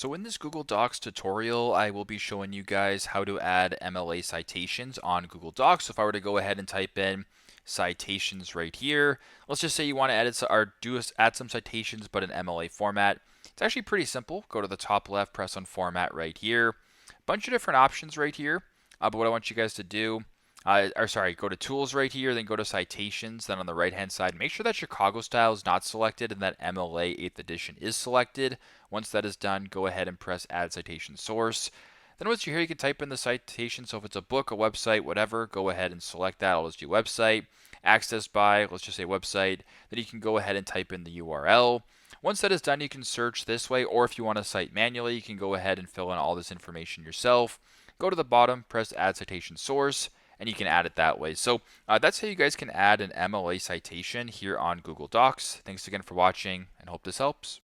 So in this Google Docs tutorial, I will be showing you guys how to add MLA citations on Google Docs. So if I were to go ahead and type in citations right here, let's just say you want to edit or add some citations, but in MLA format. It's actually pretty simple. Go to the top left, press on format right here. Bunch of different options right here. But what I want you guys to do, go to tools right here, then go to citations. Then on the right hand side, make sure that Chicago style is not selected and that MLA 8th edition is selected. Once that is done, go ahead and press add citation source. Then once you're here, you can type in the citation. So if it's a book, a website, whatever, go ahead and select that. I'll just do website. Access by, let's just say website. Then you can go ahead and type in the URL. Once that is done, you can search this way, or if you want to cite manually, you can go ahead and fill in all this information yourself. Go to the bottom, press add citation source, and you can add it that way. So that's how you guys can add an MLA citation here on Google Docs. Thanks again for watching, and hope this helps.